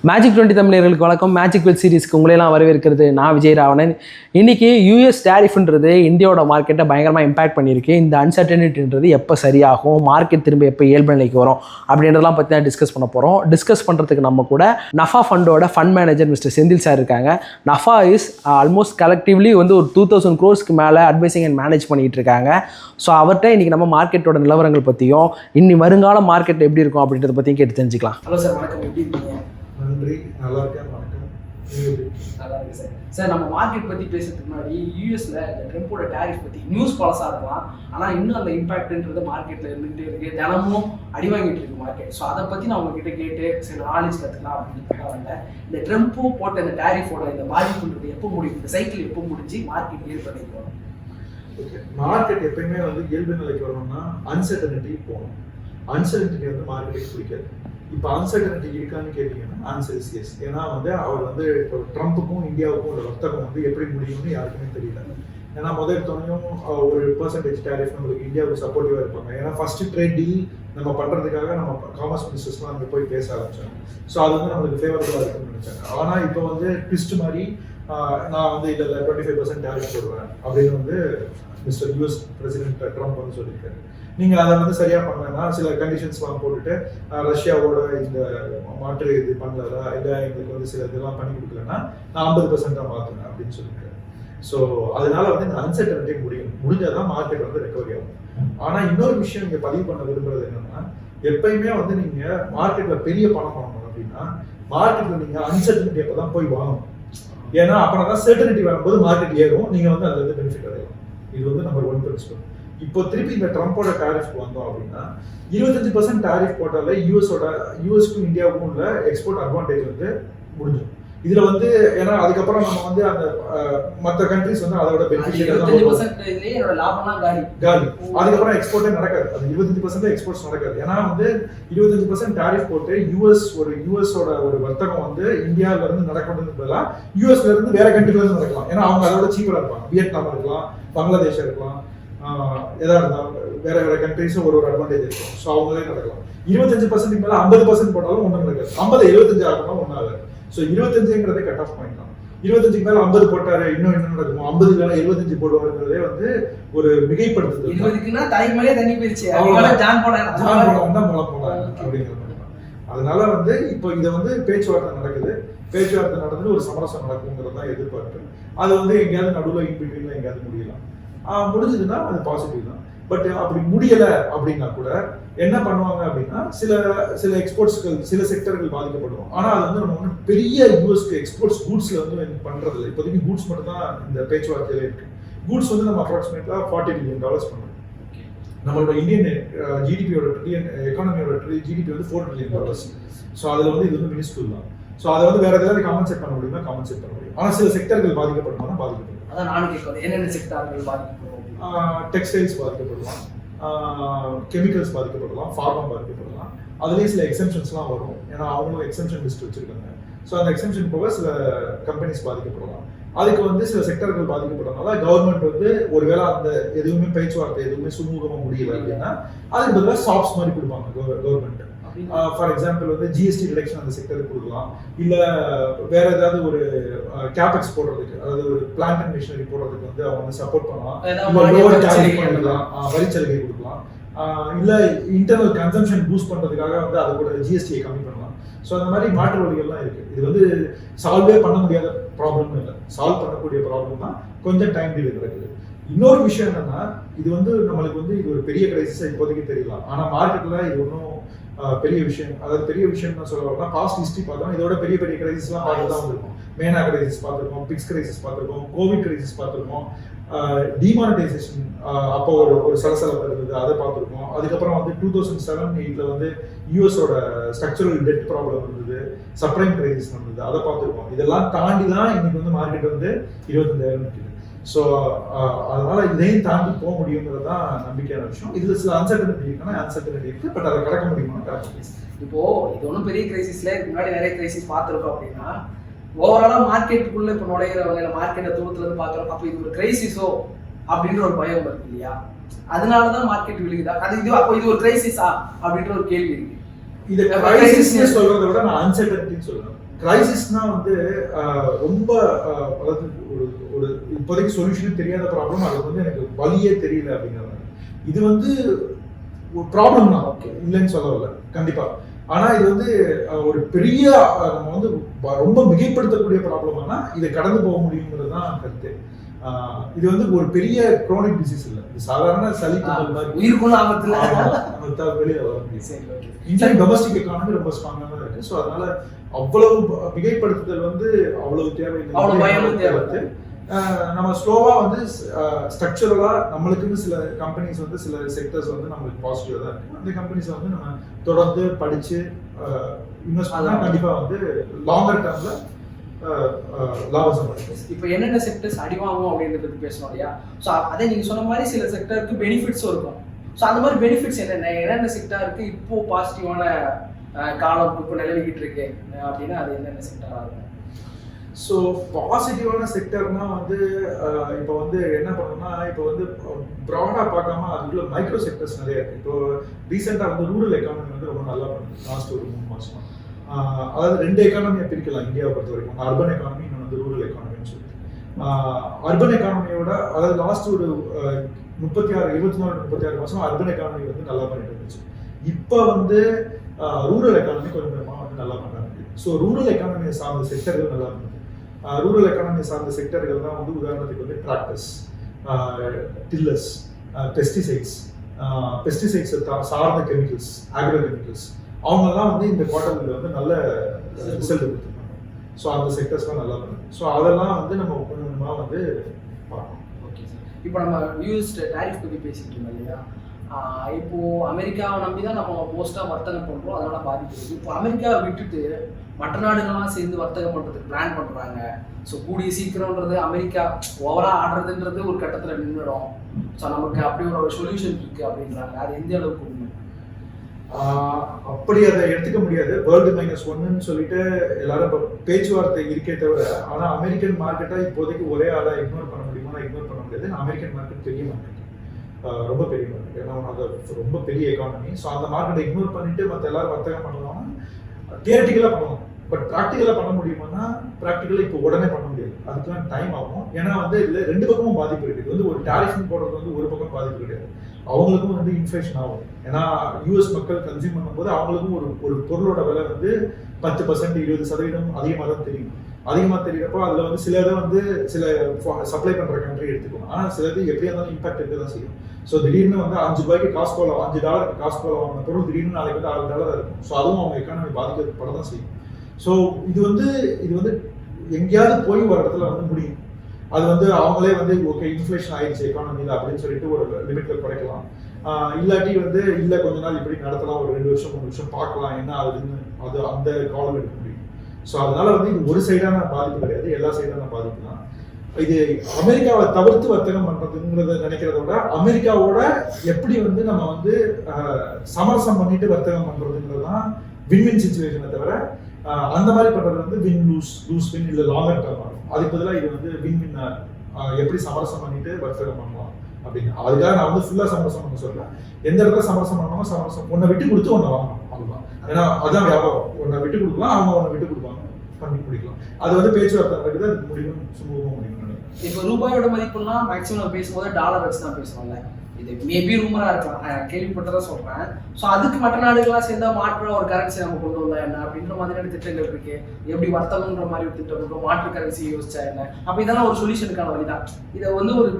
Magic 20 தமிழர்களுக்கு வணக்கம். Magic well சீரிஸ்க்கு உங்களையெல்லாம் வரவேற்கிறது நான் விஜய் ராவணன். இன்றைக்கி யூஎஸ் டேரிஃப்ன்றது இந்தியாவோட மார்க்கெட்டை பயங்கரமாக இம்பாக்ட் பண்ணியிருக்கு. இந்த அன்சர்டனிட்டின்றது எப்போ சரியாகும், மார்க்கெட் திரும்ப எப்போ இயல்பு நிலைக்கு வரும் அப்படின்றதெல்லாம் பற்றி தான் டிஸ்கஸ் பண்ண போகிறோம். டிஸ்கஸ் பண்ணுறதுக்கு நம்ம கூட நஃபா ஃபண்டோட fund manager mister Senthil sir இருக்காங்க. நஃபா இஸ் ஆல்மோஸ்ட் கலெக்டிவ்லி ஒரு 2000 crores மேலே அட்வைசிங் அண்ட் மேனேஜ் பண்ணிகிட்டு இருக்காங்க. ஸோ அவர்கிட்ட இன்றைக்கி நம்ம மார்க்கெட்டோட நிலவரங்கள் பற்றியும் இன்னி வருங்கால மார்க்கெட் எப்படி இருக்கும் அப்படின்றத பற்றியும் கேட்டு தெரிஞ்சுக்கலாம். ஹலோ சார், வணக்கம். எப்படி இருக்கீங்க? நன்றி, நல்லா இருக்கேன். வணக்கம். நல்லா இருக்கு சார். சார், நம்ம மார்க்கெட் பற்றி பேசுறதுக்கு முன்னாடி யூஎஸ்ல இந்த ட்ரம்போட டேரிஃப் பற்றி நியூஸ் பழசாக இருக்கலாம், ஆனால் இன்னும் அந்த இம்பாக்ட்ன்றது மார்க்கெட்டில் இருந்துகிட்டே இருக்கு, தினமும் அடி வாங்கிட்டு இருக்கு மார்க்கெட். ஸோ அதை பற்றி நான் உங்ககிட்ட கேட்டு சில நாலேஜ் கற்றுக்கலாம் அப்படின்னு வந்தேன். இந்த ட்ரம்போ போட்ட இந்த டேரிஃபோட இந்த பாதிப்புன்றது எப்போ முடியும், இந்த சைக்கிள் எப்போ முடிஞ்சு மார்க்கெட் ஏற்படுத்தி ஓகே, மார்க்கெட் எப்பயுமே இயல்பு நிலைக்கு வரணும்னா அன்சர்டனிட்டி போகணும். அன்சர்டனிட்டி மார்க்கெட்டுக்கு பிடிக்காது. இப்போ அன்சர்டனிட்டி இருக்கான்னு கேட்டீங்கன்னா ஆன்சர் இஸ் எஸ். ஏன்னா அவர் இப்போ ட்ரம்ப்புக்கும் இந்தியாவுக்கும் உள்ள வர்த்தகம் எப்படி முடியும்னு யாருக்குமே தெரியல. ஏன்னா முதல் துணையும் ஒரு % டேரிஃப் நம்மளுக்கு இந்தியாவுக்கு சப்போர்ட்டிவாக இருப்பாங்க. ஏன்னா ஃபர்ஸ்ட் ட்ரேட் டீல் நம்ம பண்ணுறதுக்காக நம்ம காமர்ஸ் மினிஸ்டர்ஸ்லாம் அங்கே போய் பேச ஆரம்பிச்சாங்க. ஸோ அது நம்மளுக்கு ஃபேவரபுளாக இருக்குன்னு நினச்சாங்க. ஆனால் இப்போ ட்விஸ்ட் மாதிரி நான் இல்லை 25% டேரிஃப் போடுவேன் அப்படின்னு மிஸ்டர் யூஎஸ் பிரசிடென்ட் ட்ரம்ப் சொல்லியிருக்காரு. நீங்கள் அதை சரியாக பண்ணலன்னா சில கண்டிஷன்ஸ்லாம் போட்டுட்டு ரஷ்யாவோட இந்த மாற்று இது பண்ணலா, இல்லை எங்களுக்கு சில இதெல்லாம் பண்ணி கொடுக்கலன்னா நான் 50% மாற்றுவேன் அப்படின்னு சொல்லியிருக்காரு. ஸோ அதனால இந்த அன்சர்டனிட்டி முடிஞ்சாதான் மார்க்கெட் ரெக்கவரி ஆகும். ஆனால் இன்னொரு விஷயம் இங்கே பதிவு பண்ண விரும்புறது என்னன்னா, எப்பயுமே நீங்கள் மார்க்கெட்டில் பெரிய பணம் பண்ணணும் அப்படின்னா மார்க்கெட்டில் நீங்கள் அன்சர்டனிட்டி அப்போ தான் போய் வாங்கணும். ஏன்னா அப்புறம் தான் சர்டனிட்டி வரும்போது மார்க்கெட் ஏறும், நீங்கள் அதில் பெனிஃபிட் அடையலாம். இது நம்பர் 1 பிரின்சிபல். இப்போ திருப்பி இந்த ட்ரம்போட டாரிஃப் வந்தோம் அப்படின்னா 25% டாரிஃப் போட்டால யூஎஸ்க்கும் இந்தியாவுக்கும் உள்ள எக்ஸ்போர்ட் அட்வான்டேஜ் முடிஞ்சிடும். இதுல ஏன்னா அதுக்கப்புறம் நம்ம அந்த மற்ற கண்ட்ரிஸ் அதோட பெனிஃபிஷியல் காலி. அதுக்கப்புறம் எக்ஸ்போர்ட்டே நடக்காது. அது 25% எக்ஸ்போர்ட்ஸ் நடக்காது. ஏன்னா 25% டாரிஃப் போட்டு யூஎஸோட ஒரு வர்த்தகம் இந்தியாவில இருந்து நடக்கிறது பதிலாக யூஎஸ்ல இருந்து வேற கண்ட்ரில இருந்து நடக்கலாம். ஏன்னா அவங்க அதோட சீப்பரா இருப்பாங்க. வியட்நாம் இருக்கலாம், பங்களாதேஷ் இருக்கலாம், எதா இருந்தாலும் வேற வேற கண்ட்ரிஸும் ஒரு அட்வான்டேஜ் இருக்கும். ஸோ அவங்களே நடக்கலாம். 25% மேல 50% போட்டாலும் ஒன்றும் நடக்காது. 50 75 ஆகணும் ஒன்றும் ஆகாது. ஸோ 25ங்கிறதே கட் ஆஃப் பாயிண்ட் தான். 25க்கு மேல 50 போட்டாரு இன்னும் என்ன நடக்கும், 50 மேல 75 போடுவாருங்கிறதே ஒரு மிகைப்படுத்துது. 20க்குன்னா தலைமையிலே தண்ணி போயிடுச்சு, ஜான் போடாங்க அப்படிங்கிற மாதிரி. அதனால இப்போ இதை பேச்சுவார்த்தை நடக்குது. பேச்சுவார்த்தை நடந்து ஒரு சமரசம் நடக்குங்கிறது தான் எதிர்பார்ப்பு. அது எங்கேயாவது நடுவில் இன்பிட்வீன்ல எங்கேயாவது முடியலாம். முடிஞ்சதுன்னா அது பாசிட்டிவ் தான். பட் அப்படி முடியல அப்படின்னா கூட என்ன பண்ணுவாங்க அப்படின்னா சில எக்ஸ்போர்ட்ஸ்கள் சில செக்டர்கள் பாதிக்கப்படும். ஆனா அது நம்ம பெரிய யூஎஸ்க்கு எக்ஸ்போர்ட்ஸ் கூட்ஸ்ல பண்றது இல்லை. இப்போதைக்கு கூட்ஸ் மட்டும் தான் இந்த பேச்சுவார்த்தையில இருக்கு. கூட்ஸ் நம்ம அப்ராக்சிமேட்டா $40 billion பண்றோம். நம்மளோட இந்தியன் ஜிடிபியோட எக்கானமியோட ஜிடிபி $4 trillion. ஸோ அதுல இது மினிஸ்கூல் தான். ஸோ அதை வேற ஏதாவது காம்பன்சேட் பண்ண முடியுமா, காம்பன்சேட் பண்ண முடியும். ஆனா சில செக்டர்கள் பாதிக்கப்படுமா, பாதிக்கப்படும். அதான் நானும் கேட்கணும், என்னென்ன செக்டர்கள் பாதிக்கப்படும்? டெக்ஸ்டைல்ஸ் பாதிக்கப்படலாம், கெமிக்கல்ஸ் பாதிக்கப்படலாம், ஃபார்மா பாதிக்கப்படலாம். அதுலேயே சில எக்ஸம்ஷன்ஸ்லாம் வரும். ஏன்னா அவங்களும் எக்ஸம்ஷன் லிஸ்ட் வச்சிருக்காங்க. ஸோ அந்த எக்ஸம்ஷன் போக சில கம்பெனிஸ் பாதிக்கப்படலாம். அதுக்கு சில செக்டர்கள் பாதிக்கப்படுறதுனால கவர்மெண்ட் ஒருவேளை அந்த எதுவுமே பேச்சுவார்த்தை எதுவுமே சுமூகமாக முடியல அப்படின்னா அதுக்கு பதிலாக சாப்ஸ் மாதிரி கொடுப்பாங்க government. For example GST reduction அந்த செக்டருக்கு கொடுக்கலாம், இல்லை வேற ஏதாவது ஒரு கேபெக்ஸ் போடுறதுக்கு, அதாவது ஒரு பிளான்ட் அண்ட் மிஷினரி போடுறதுக்கு அவங்க சப்போர்ட் பண்ணலாம், வரிச்சலுகை கொடுக்கலாம், இல்லை இன்டர்னல் கன்சம்ஷன் பூஸ்ட் பண்ணுறதுக்காக அது கூட ஜிஎஸ்டியை கம்மி பண்ணலாம். ஸோ அந்த மாதிரி மாற்று வழிகள்லாம் இருக்கு. இது சால்வே பண்ண முடியாத ப்ராப்ளம் இல்லை, சால்வ் பண்ணக்கூடிய ப்ராப்ளம் தான். கொஞ்சம் டைம் டீல் நடக்குது. இன்னொரு விஷயம் என்னன்னா, இது நம்மளுக்கு இது ஒரு பெரிய கிரைசிஸா இப்போதைக்கு தெரியலாம். ஆனா மார்க்கெட்ல இது ஒன்றும் பெரிய விஷயம், அதாவது பெரிய விஷயம் சொல்ல வரலாம். பாஸ்ட் ஹிஸ்டரி பார்த்தோம், இதோட பெரிய பெரிய கிரைசிஸ்லாம் பார்த்து தான் வந்திருக்கும். மேனா கிரைசிஸ் பார்த்துருக்கோம், பிக்ஸ் கிரைசிஸ் பார்த்துருக்கோம், கோவிட் கிரைசிஸ் பார்த்துருக்கோம், டிமானிட்டைசேஷன் அப்போ ஒரு சலசலப்பு இருந்தது, அதை பார்த்துருக்கோம். அதுக்கப்புறம் 2007-8 யூஎஸோட ஸ்ட்ரக்சரல் டெட் ப்ராப்ளம் இருந்தது, சப்ரைம் கிரைசிஸ் நடந்தது, அதை பார்த்துருக்கோம். இதெல்லாம் தாண்டி தான் இன்னைக்கு மார்க்கெட் 25,000 நிற்குது. ஸோ அதனால இதையும் தாண்டி போக முடியுங்கிறது தான் நம்பிக்கையான விஷயம். இதுல சில அன்சர்டனிட்டி இருக்கு, பட் அதை கடக்க முடியுமா? இப்போ இது ஒன்றும் பெரிய கிரைசிஸ்ல முன்னாடி நிறைய கிரைசிஸ் பார்த்துருக்கோம் அப்படின்னா ஓவராலா மார்க்கெட்டுக்குள்ள இப்போ நுழையிறவங்க மார்க்கெட்டை தூரத்துல இருந்து பார்க்குறோம். அப்போ இது ஒரு கிரைசிஸோ அப்படின்ற ஒரு பயம் இருக்கு இல்லையா? அதனாலதான் மார்க்கெட் விழுகுதா? அப்போ இது ஒரு கிரைசிஸா அப்படின்ற ஒரு கேள்வி இருக்கு. இதை கிரைசிஸ் சொல்றதை விட நான் அன்சர்டனிட்டின்னு சொல்றேன். கிரைசிஸ்னா வந்து ரொம்ப அதாவது ஒரு ஒரு இப்போதைக்கு சொல்யூஷனே தெரியாத ப்ராப்ளம், அது வந்து எனக்கு வழியே தெரியல அப்படிங்கிறது. இது வந்து ஒரு ப்ராப்ளம் தான், ஓகே இல்லைன்னு சொல்ல வரல கண்டிப்பா. ஆனா இது வந்து ஒரு பெரிய நம்ம வந்து ரொம்ப மிகைப்படுத்தக்கூடிய ப்ராப்ளம்னா இதை கடந்து போக முடியுங்கிறது தான் கருத்து. இது வந்து ஒரு பெரிய குரோனிக் டிசீஸ் இல்லை, இது சாதாரண சளி மாதிரி உயிருக்குள்ள ஆபத்துல வெளியே வர முடியும். இந்தியன் டொமஸ்டிக் எக்கானமி ரொம்ப ஸ்ட்ராங்கா தான் இருக்கு. ஸோ அதனால அவ்வளவு மிகைப்படுத்துதல் வந்து அவ்வளவு தேவையில்லை. நம்ம ஸ்லோவா வந்து ஸ்ட்ரக்சரலா நம்மளுக்குன்னு சில கம்பெனிஸ் வந்து சில செக்டர்ஸ் வந்து நம்மளுக்கு பாசிட்டிவா தான் இருக்கு. அந்த கம்பெனிஸ் வந்து நம்ம தொடர்ந்து படிச்சு இன்வெஸ்ட் பண்ணா கண்டிப்பா வந்து லாங்கர் டேர்ம்ல லாபம். இப்போ என்னென்ன செக்டர்ஸ் அடிவாங்கும் அப்படின்றத பத்தி பேசணும் இல்லையா? ஸோ அதே நீங்க சொன்ன மாதிரி சில செக்டருக்கு பெனிஃபிட்ஸும் இருக்கும். ஸோ அந்த மாதிரி பெனிஃபிட்ஸ் என்னென்ன செக்டருக்கு இப்போ பாசிட்டிவான காலம் இப்போ நிலவிக்கிட்டு இருக்கு அப்படின்னா அது என்னென்ன செக்டராக இருக்கும்? ஸோ பாசிட்டிவான செக்டர்னா வந்து இப்போ வந்து என்ன பண்ணணும்னா, இப்போ வந்து ப்ராடாக பார்க்காம அதுக்குள்ள மைக்ரோ செக்டர்ஸ் நிறைய இருக்கு. இப்போ ரீசெண்டாக வந்து ரூரல் எக்கானமி வந்து ரொம்ப நல்லா பண்ணுது லாஸ்ட் ஒரு 3 மாசமா. அதாவது 2 எக்கானமியை பிரிக்கலாம் இந்தியாவை பொறுத்த வரைக்கும், அர்பன் எக்கானமி, இன்னொன்று வந்து ரூரல் எக்கானமின்னு சொல்லிட்டு. அர்பன் எக்கானமியோட அதாவது லாஸ்ட் ஒரு 24-36 மாசம் அர்பன் எக்கானமி வந்து நல்லா பண்ணிட்டு இருந்துச்சு. இப்போ வந்து ரூரல் எக்கானமி கொஞ்சம் கொஞ்சமாக வந்து நல்லா பண்ண முடியும். ஸோ ரூரல் எக்கானமியை சார்ந்த செக்டர்கள் நல்லா பண்ணுது. ரூரல் எக்கானமி சார்ந்த செக்டர்கள் தான் வந்து உதாரணத்துக்கு வந்து டிராக்டர்ஸ், டில்லர்ஸ், பெஸ்டிசைட்ஸ் சார்ந்த கெமிக்கல்ஸ், ஆக்ரோ கெமிக்கல்ஸ், அவங்கெல்லாம் வந்து இந்த குவார்டர்ல வந்து நல்ல ரிசல்ட் கொடுத்துருக்காங்க. ஸோ அந்த செக்டர்ஸ்லாம் நல்லா பண்ணுது. ஸோ அதெல்லாம் வந்து நம்ம கொஞ்சமாக வந்து பார்க்கணும். ஓகே சார், இப்போ நம்ம யூஎஸ் டாரிஃப் பற்றி பேசிட்டு இருந்தோம் இல்லையா? இப்போ அமெரிக்காவை நம்பி தான் நம்ம மோஸ்ட்டாக வர்த்தகம் பண்ணுறோம், அதனால பாதிக்கிறது. இப்போ அமெரிக்காவை விட்டுட்டு மற்ற நாடுகள்லாம் சேர்ந்து வர்த்தகம் பண்ணுறதுக்கு பிளான் பண்ணுறாங்க. ஸோ கூடிய சீக்கிரம்ன்றது அமெரிக்கா ஓவராக ஆடுறதுன்றது ஒரு கட்டத்தில் நின்றுடும். ஸோ நமக்கு அப்படி ஒரு சொல்யூஷன் இருக்குது அப்படின்றாங்க. அது எந்த அளவுக்கு உண்மை? அப்படி அதை எடுத்துக்க முடியாது. வேர்ல்டு -1ன்னு சொல்லிட்டு எல்லாரும் இப்போ பேச்சுவார்த்தை இருக்கே தவிர, ஆனால் அமெரிக்கன் மார்க்கெட்டை இப்போதைக்கு ஒரே ஆளாக இக்னோர் பண்ண முடியுமா? இக்னோர் பண்ண முடியாது. அமெரிக்கன் மார்க்கெட் பெரிய மார்க்கெட், ரொம்ப பெரிய மார்க்கெட், ஏன்னா அது ரொம்ப பெரிய எக்கானமி. ஸோ அந்த மார்க்கெட்டை இக்னோர் பண்ணிட்டு மற்ற எல்லாரும் வர்த்தகம் பண்ணலாம்னா தியரட்டிக்கலாக பண்ணலாம். பட் ப்ராக்டிக்கலாக பண்ண முடியுமானா ப்ராக்டிக்கலாக இப்போ உடனே பண்ண முடியாது, அதுக்கெல்லாம் டைம் ஆகும். ஏன்னா வந்து இதில் 2 பக்கமும் பாதிப்பு இருக்குது. இது வந்து ஒரு டாரிஃப்னு போடுறது வந்து ஒரு பக்கம் பாதிப்பு கிடையாது, அவங்களுக்கும் வந்து இன்ஃப்ளேஷன் ஆகும். ஏன்னா யூஎஸ் மக்கள் கன்சியூம் பண்ணும்போது அவங்களுக்கும் ஒரு பொருளோட விலை வந்து 10%, 20% அதிகமாக தான் தெரியும். அதிகமாக தெரிகிறப்போ அதில் வந்து சில இதை வந்து சில சப்ளை பண்ணுற கண்ட்ரி எடுத்துக்கணும். ஆனால் சிலது எப்படியா இருந்தாலும் இம்பாக்ட் இருக்க தான் செய்யும். ஸோ திடீர்னு வந்து $5 காஸ்கோல $5 காஸ்கோல வாங்கின பொருள் திடீர்னு நாளைக்கு வந்து $6 இருக்கும். ஸோ அதுவும் அவங்க எக்கானமி பாதிக்கப்பட தான் செய்யும். ஸோ இது வந்து எங்கேயாவது போய் ஒரு இடத்துல வந்து முடியும். அது வந்து அவங்களே வந்து ஓகே இன்ஃப்ளேஷன் ஆயிடுச்சு எக்கானமியில் அப்படின்னு சொல்லிட்டு ஒரு லிமிட்ல குறைக்கலாம். இல்லாட்டி வந்து இல்லை கொஞ்ச நாள் இப்படி நடத்தலாம், ஒரு 2 வருஷம் 3 வருஷம் பார்க்கலாம் என்ன ஆகுதுன்னு, அது அந்த காலம் எடுக்க முடியும். ஸோ அதனால வந்து இது ஒரு சைடான பாதிப்பு கிடையாது, எல்லா சைடான பாதிப்பு தான். இது அமெரிக்காவை தவிர்த்து வர்த்தகம் பண்றதுங்கிறத நினைக்கிறத விட அமெரிக்காவோட எப்படி வந்து நம்ம வந்து சமரசம் பண்ணிட்டு வர்த்தகம் பண்றதுங்கிறது தான் வின்-வின் சிச்சுவேஷனை தவிர அந்த மாதிரி பண்றது வந்து லூஸ் வின் இல்லை லாங்கர் டேர்ம் ஆகும். அதுக்கு பதிலாக இது வந்து வின்-வின், எப்படி சமரசம் பண்ணிட்டு வர்த்தகம் பண்ணலாம் அப்படின்னு. அதுக்காக நான் வந்து ஃபுல்லா சமரசம் பண்ண சொல்றேன். எந்த இடத்துல சமரசம் பண்ணாலும் சமரசம், ஒன்றை விட்டு கொடுத்து ஒன்றை வாங்கணும், அதுதான். ஏன்னா அதுதான் வியாபாரம். ஒன்றை விட்டு கொடுக்கலாம், அவங்க ஒன்றை விட்டு கொடுப்பாங்க, பண்ணி முடிக்கலாம். அது வந்து பேச்சுவார்த்தை நடக்குது, அது முடியும், சுமூகமாக முடியும். இப்போ ரூபாயோட மதிப்புலாம் மேக்ஸிமம் நம்ம பேசும்போது டாலர் வச்சு தான் பேசுவோம்ல. இது மேபி ரூமரா இருக்கலாம், கேள்விப்பட்டதான் சொல்றேன். ஸோ அதுக்கு மற்ற நாடுகள்லாம் சேர்ந்தா மாற்ற ஒரு கரன்சி நம்ம கொண்டு வந்தா என்ன அப்படின்ற மாதிரியான திட்டங்கள் இருக்கு. எப்படி வர்த்தகம்ன்ற மாதிரி ஒரு திட்டம் இருக்கும், மாற்று கரன்சி யோசிச்சா என்ன, அப்போ இதெல்லாம் ஒரு சொல்யூஷனுக்கான வழிதான். இதை வந்து ஒரு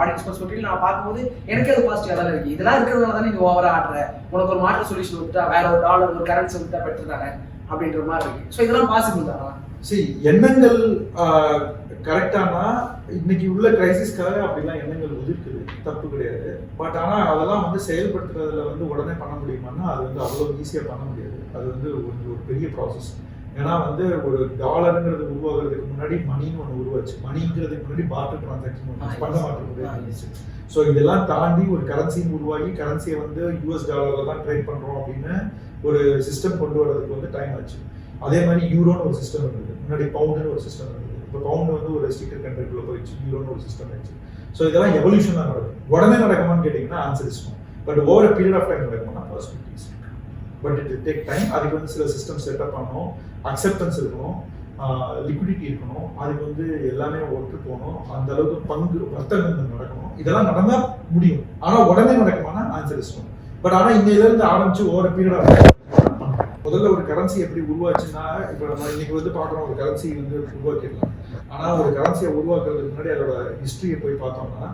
ஆடியன்ஸ் பர்ஸ்பெக்டிவ் நான் பார்க்கும்போது எனக்கே அது பாசிட்டிவாக தானே இருக்கு. இதெல்லாம் இருக்கிறதுனால தானே நீ ஓவரா ஆடுற, உனக்கு ஒரு மாற்று சொல்யூஷன் விட்டா வேற ஒரு டாலர் ஒரு கரன்சி விட்டா பெட்டர் தானே அப்படின்ற மாதிரி இருக்கு. ஸோ இதெல்லாம் பாசிபிள் தானா? சரி, எண்ணங்கள் கரெக்டானா இன்னைக்கு உள்ள கிரைசிஸ்க்காக அப்படிலாம் எண்ணங்கள் உதிர்க்குது, தப்பு கிடையாது. பட் ஆனால் அதெல்லாம் வந்து செயல்படுத்துறதுல வந்து உடனே பண்ண முடியுமான்னா அது வந்து அவ்வளோ ஈஸியாக பண்ண முடியாது. அது வந்து ஒரு பெரிய ப்ராசஸ். ஏன்னா வந்து ஒரு டாலருங்கிறது உருவாகிறதுக்கு முன்னாடி மணின்னு ஒன்று உருவாச்சு. மணிங்கிறதுக்கு முன்னாடி பார்ட்டர் டிரான்சாக்ஷன் பண்ண மாட்டேங்குது. ஸோ இதெல்லாம் தாண்டி ஒரு கரன்சின்னு உருவாகி கரன்சியை வந்து US டாலரில் தான் ட்ரேட் பண்ணுறோம் அப்படின்னு ஒரு சிஸ்டம் கொண்டு வரதுக்கு வந்து டைம் ஆச்சு. அதே மாதிரி யூரோன்னு ஒரு சிஸ்டம் இருந்தது, முன்னாடி பவுண்டுன்னு ஒரு சிஸ்டம் இருந்தது. இப்போ பவுண்டு வந்து ஒரு ரெஸ்ட்ரிக்டட் கண்ட்ரிக்குள்ள போயிடுச்சு, யூரோன்னு ஒரு சிஸ்டம் ஆயிடுச்சு. ஸோ இதெல்லாம் எவல்யூஷன் தான் நடக்கும். உடனே நடக்குமான்னு கேட்டிங்கன்னா ஆன்சர் இருக்கும். But over period of time நடக்குமானா possibilities. But it take time. அதுக்கு வந்து சில சிஸ்டம் செட்டப் பண்ணணும், அக்செப்டன்ஸ் இருக்கணும், லிக்விடிட்டி இருக்கணும், அதுக்கு வந்து எல்லாமே ஒட்டு போகணும், அந்த அளவுக்கு வர்த்தகங்கள் நடக்கணும். இதெல்லாம் நடந்தா முடியும். ஆனா உடனே நடக்குமானா ஆன்சர் இஸ் நோ. பட் ஆனா இன்னையில இருந்து ஆரம்பிச்சு ஓவர் பீரியட் முதல்ல ஒரு கரன்சி எப்படி உருவாச்சுன்னா, இப்போ நம்ம இன்னைக்கு வந்து பார்க்குறோம் ஒரு கரன்சி வந்து உருவாக்கிடலாம். ஆனால் ஒரு கரன்சியை உருவாக்குறதுக்கு முன்னாடி அதோட ஹிஸ்ட்ரியை போய் பார்த்தோம்னா,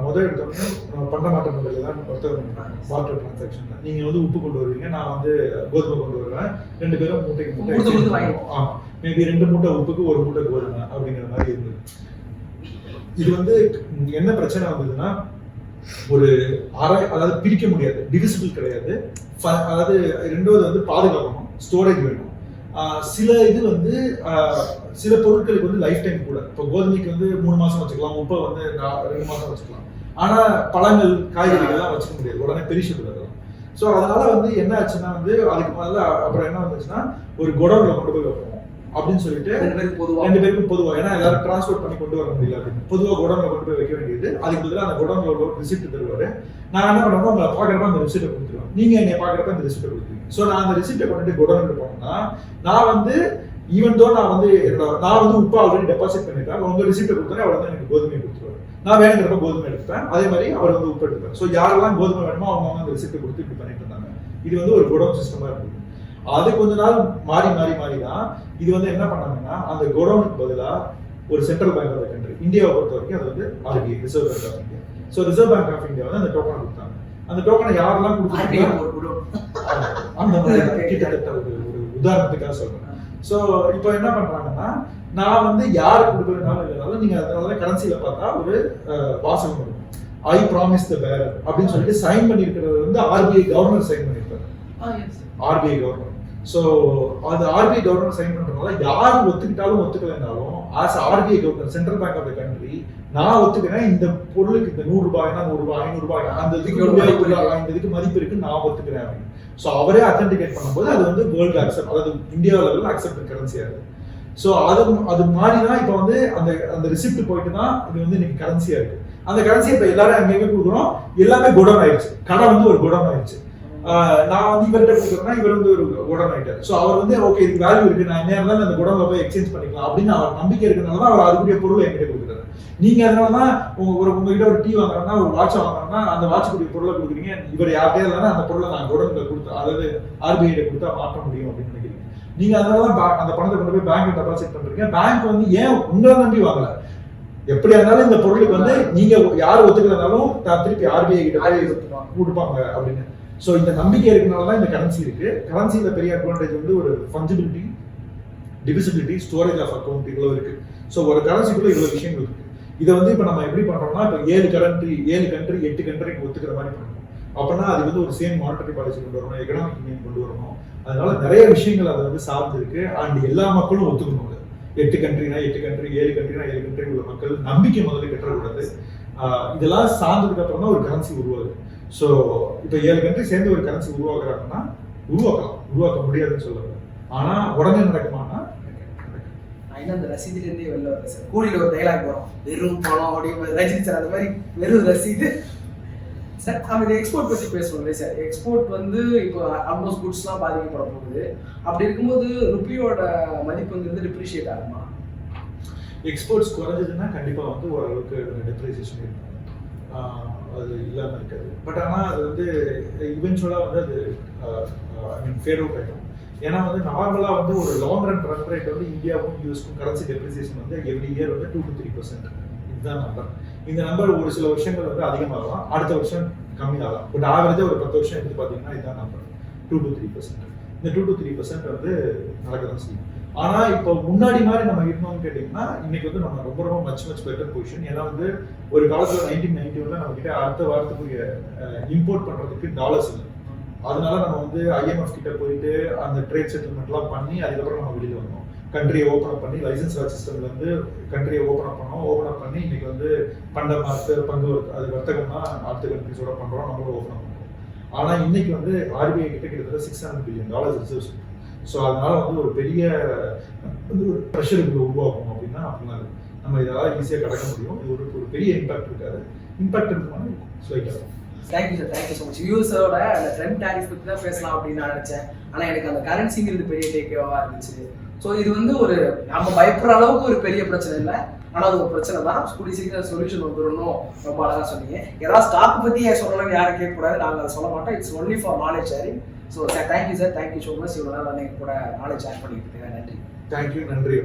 முதல் எடுத்தோம்னா பண்டமாற்ற முறையில் தான் பார்ட்டர் டிரான்சாக்ஷன். நீங்கள் வந்து உப்பு கொண்டு வருவீங்க, நான் வந்து கோதுமை கொண்டு வருவேன், 2 பேரும் மூட்டைக்கு மூட்டை ஆமாம், மேபி 2 மூட்டை உப்புக்கு 1 மூட்டை கோதுமை அப்படிங்கிற மாதிரி இருந்தது. இது வந்து என்ன பிரச்சனை வந்ததுன்னா, ஒரு அதாவது பிரிக்க முடியாது, டிவிசிபிள் கிடையாது. அதாவது ரெண்டாவது வந்து பாதுகாக்கணும், ஸ்டோரேஜ் வேணும். சில இது வந்து சில பொருட்களுக்கு வந்து லைஃப் டைம் கூட. இப்போ கோதுமைக்கு வந்து 3 மாசம் வச்சுக்கலாம், உப்பை வந்து 2 மாசம் வச்சுக்கலாம். ஆனா பழங்கள் காய்கறிகள்லாம் வச்சுக்க முடியாது, உடனே பெரிஷபிள் அதெல்லாம். ஸோ அதனால வந்து என்ன ஆச்சுன்னா வந்து அதுக்கு மேல அப்புறம் என்ன வந்துச்சுன்னா, ஒரு குடோன்ல கொண்டு போய் வைப்போம் அப்படின்னு சொல்லிட்டு 2 பேருக்கும் பொதுவா, ஏன்னா எல்லாரும் டிரான்ஸ்போர்ட் பண்ணி கொண்டு வர முடியல அப்படின்னு பொதுவாக குடோன்ல கொண்டு போய் வைக்க வேண்டியது. அதுக்கு பதிலாக அந்த குடோன்ல ஒரு ரிசிப்ட் தருவாரு. நான் என்ன பண்ணுவேன், உங்களை பாக்குறப்ப அந்த ரிசிப்டை கொடுத்துருவேன், நீங்க என்னை பாக்குறப்ப அந்த ரிசிப்டை கொடுத்துருவீங்க. ஸோ நான் அந்த ரிசிப்டை கொண்டு குடோன்ல போனோம்னா, நான் வந்து ஈவன் தோ நான் வந்து உப்பா ஆல்ரெடி டெபாசிட் பண்ணிட்டேன், உங்க ரிசிப்டை கொடுத்தா அவர் வந்து எனக்கு கோதுமை கொடுத்துருவாரு. நான் வேணுங்கிறப்ப கோதுமை எடுப்பேன், அதே மாதிரி அவர் வந்து உப்பு எடுத்துப்பேன். ஸோ யாரெல்லாம் கோதுமை வேணுமோ அவங்க அந்த ரிசிப்டை கொடுத்து இப்படி பண்ணிட்டு இருந்தாங்க. இது வந்து ஒரு குடோன் சிஸ்டமா இருக்குது. அது கொஞ்ச நாள் மாறி தான் இது வந்து என்ன பண்ணாங்கன்னா, அந்த குடோனுக்கு பதிலா ஒரு central bank of the country, இந்தியாவை பொறுத்த வரைக்கும் அது வந்து RBI, reserve bank of India. So reserve bank of India வந்து அந்த டோக்கனை கொடுத்தாங்க. அந்த டோக்கனை யாரெல்லாம் கொடுத்தாங்க, அந்த மாதிரி கிட்டத்தட்ட ஒரு உதாரணத்துக்காக சொல்றேன். ஸோ இப்போ என்ன பண்றாங்கன்னா, நான் வந்து யாரு கொடுக்குறதுனால இல்லைனாலும் நீங்க அதனால கரன்சியில பார்த்தா ஒரு வாசகம் இருக்கும், ஐ ப்ராமிஸ் த பேரர் அப்படின்னு சொல்லிட்டு சைன் பண்ணிருக்கிறது வந்து RBI கவர்னர் சைன் பண்ணிருக்காரு. RBI governor. ஸோ அது RBI கவர்னர் சைன் பண்றதுனால யாரு ஒத்துக்கிட்டாலும் ஒத்துக்கலைனாலும் as RBI governor, central bank of the country, நான் ஒத்துக்கிறேன் இந்த பொருளுக்கு இந்த 100 ரூபாய்னா 100 ரூபாய், 500 ரூபாய், அந்த இதுக்கு மதிப்பு இருக்கு, நான் ஒத்துக்கிறேன் அப்படின்னு. ஸோ அவரே அத்தன்டிகேட் பண்ணும்போது அது வந்து வேர்ல்டு அக்செப்ட், அதாவது இந்தியா லெவலில் அக்செப்ட் கரன்சியா இருக்கு. ஸோ அது மாதிரி தான் இப்போ வந்து அந்த ரிசிப்ட் போயிட்டு தான் இது வந்து இன்னைக்கு கரன்சியா இருக்கு. அந்த கரன்சி இப்போ எல்லாரும் அங்கேயுமே கொடுக்குறோம், எல்லாமே குடோன் ஆயிடுச்சு. கடை வந்து ஒரு குடோன் ஆயிடுச்சு. நான் வந்து இவர்கிட்ட கொடுக்குறேன்னா இவர் வந்து ஒரு குடோன் ஆயிட்டார். ஸோ அவர் வந்து ஓகே இதுக்கு வேல்யூ இருக்கு, நான் என்ன இருந்தாலும் அந்த குடோன்ல போய் எக்ஸ்சேஞ்ச் பண்ணிக்கலாம் அப்படின்னு அவர் நம்பிக்கை இருக்கிறதுனால தான் அவர் அதுக்குரிய பொருளை என்கிட்ட கொடுக்குறாரு. நீங்க அதனால தான் உங்ககிட்ட ஒரு டீ வாங்குறோம்னா, ஒரு வாட்ச் வாங்குறோம்னா, அந்த வாட்சுக்குரிய பொருளை கொடுக்குறீங்க. இவர் யார்கிட்டே இல்லைன்னா அந்த பொருளை நான் குடோன்ல கொடுத்தா, அதாவது RBI கொடுத்தா மாற்ற முடியும் அப்படின்னு நினைக்கிறீங்க. நீங்க அதனாலதான் அந்த பணத்தை கொண்டு போய் பேங்க்ல டெபாசிட் பண்றீங்க. பேங்க் வந்து ஏன் உங்களை நம்பி வாங்கல, எப்படி இருந்தாலும் இந்த பொருளுக்கு வந்து நீங்க யார் ஒத்துக்கிறதுனாலும் திருப்பி RBI கிட்ட கொடுப்பாங்க அப்படின்னு. ஸோ இந்த நம்பிக்கை இருக்கனால தான் இந்த கரன்சி இருக்கு. கரன்சியில பெரிய அட்வான்டேஜ் வந்து ஒரு ஃபஞ்சிபிலிட்டி, டிவிசிபிலிட்டி, ஸ்டோரேஜ் ஆஃப் அக்கௌண்ட் இவ்வளவு இருக்கு. ஸோ ஒரு கரன்சிக்குள்ள இவ்வளவு விஷயங்கள் இருக்கு. இதை வந்து இப்போ நம்ம எப்படி பண்றோம்னா, இப்போ 7 கண்ட்ரி 8 கண்ட்ரிக்கு ஒத்துக்கிற மாதிரி பண்றோம். அப்படின்னா அது வந்து ஒரு சேம் மானிட்டரி பாலிசி கொண்டு வரணும், எக்கனாமிக் யூனியன் கொண்டு வரணும். அதனால நிறைய விஷயங்கள் அதை வந்து சார்ந்து இருக்கு. அண்ட் எல்லா மக்களும் ஒத்துக்கணும். 8 கண்ட்ரினா 8 கண்ட்ரி, 7 கண்ட்ரினா 7 கண்ட்ரி உள்ள மக்கள் நம்பிக்கை முதல்ல கட்டக்கூடாது. இதெல்லாம் சார்ந்ததுக்கு அப்புறம் தான் ஒரு கரன்சி உருவாகுது. ஸோ இப்போ 7 கண்ட்ரி சேர்ந்து ஒரு கரன்சி உருவாக்குறாங்கன்னா உருவாக்க முடியாதுன்னு சொல்லுவாங்க. ஆனா உடனே நடக்குமானா அந்த ரசீதுலேருந்தே வெளில வரல சார். கூலியில் ஒரு டைலாக் வரும், வெறும் பணம் அப்படின்னு ரஜினி சார், அந்த மாதிரி வெறும் ரசீது சார். நம்ம இதை எக்ஸ்போர்ட் பற்றி பேசுவோம் சார். எக்ஸ்போர்ட் வந்து இப்போ ஆல்மோஸ்ட் குட்ஸ்லாம் பாதிக்கப்பட போகுது. அப்படி இருக்கும்போது ருப்பியோட மதிப்புங்கிறது டிப்ரிஷியேட் ஆகுமா? எக்ஸ்போர்ட்ஸ் குறைஞ்சதுன்னா கண்டிப்பாக வந்து ஓரளவுக்கு டிப்ரிசியேஷன் இருக்கும், அது இல்லாமல் இருக்காது. பட் ஆனால் அது வந்து இவென்ச்சுவலாக வந்து அது ஃபேட் அவுட் ஆகிடும். ஏன்னா வந்து நார்மலாக வந்து ஒரு லாங் ரன் ரேட் வந்து இந்தியாவுக்கும் யூஎஸ்க்கும் கரன்சி டெப்ரிசியேஷன் வந்து எவ்ரி இயர் வந்து 2 to 3%. இதுதான் நம்பர். இந்த நம்பர் ஒரு சில வருஷங்கள் வந்து அதிகமாகலாம், அடுத்த வருஷம் கம்மியாகலாம். பட் ஆவரேஜாக ஒரு 10 வருஷம் எடுத்து பார்த்தீங்கன்னா இதுதான் நம்பர், 2 to 3%. இந்த 2 to 3% வந்து நடக்கதான் செய்யும். ஆனா இப்போ முன்னாடி மாதிரி நம்ம இருந்தோம்னு கேட்டீங்கன்னா இன்னைக்கு வந்து நம்ம ரொம்ப மச் பெட்டர் பொசிஷன். ஏன்னா வந்து ஒரு காலத்துல 1991 நம்ம கிட்ட அடுத்த வாரத்துக்குரிய இம்போர்ட் பண்றதுக்கு டாலர்ஸ் இல்லை. அதனால நம்ம வந்து IMF கிட்ட போயிட்டு அந்த ட்ரேட் செட்டில்மெண்ட்லாம் பண்ணி அதுக்கப்புறம் நம்ம வெளியில வந்தோம். கண்ட்ரியை ஓப்பன் அப் பண்ணி லைசன்ஸ் ராஜ் சிஸ்டம்ல இருந்து கண்ட்ரியை ஓப்பன் அப் பண்ணி இன்னைக்கு வந்து பண்ட மார்க்கெட் பங்கு அது வர்த்தகம்னா அடுத்த கண்ட்ரிஸோட பண்றோம், நம்மளும் ஓப்பன் அப் பண்றோம். ஆனா இன்னைக்கு வந்து RBI கிட்டத்தட்ட $600 பில்லியன் ரிசர்வ்ஸ். ஸோ அதனால வந்து ஒரு பெரிய வந்து ஒரு ப்ரெஷருக்கு உருவாகும் அப்படின்னா அப்படின்னா நம்ம இதெல்லாம் ஈஸியாக கடக்க முடியும். இது ஒரு பெரிய இம்பாக்ட் இருக்காது. இம்பாக்ட் இருக்குமானா ஸ்லைட்டாக thank you sir, thank you so much. யூஎஸோட அந்த ட்ரெண்ட் டாரிஃப் பற்றி தான் பேசலாம் அப்படின்னு நான் நினச்சேன். ஆனால் எனக்கு அந்த கரன்சிங்கிறது பெரிய டேக்கேவாக இருந்துச்சு. ஸோ இது வந்து ஒரு நம்ம பயப்படுற அளவுக்கு ஒரு பெரிய பிரச்சனை இல்லை, ஆனால் அது ஒரு பிரச்சனை தான். கூடிய சீக்கிரம் சொல்யூஷன் வந்துடணும். ரொம்ப அழகாக சொன்னீங்க. ஏதாவது ஸ்டாக் பற்றி சொல்லணும்னு யாரும் கேட்கக்கூடாது, நாங்கள் அதை சொல்ல மாட்டோம். It's only for knowledge sharing. So sir thank you sir, thank you so much. இவ்வளோ நாள் எங்கள் கூட நாலேஜ் ஷேர் பண்ணிக்கிட்டு நன்றி. தேங்க்யூ, நன்றி.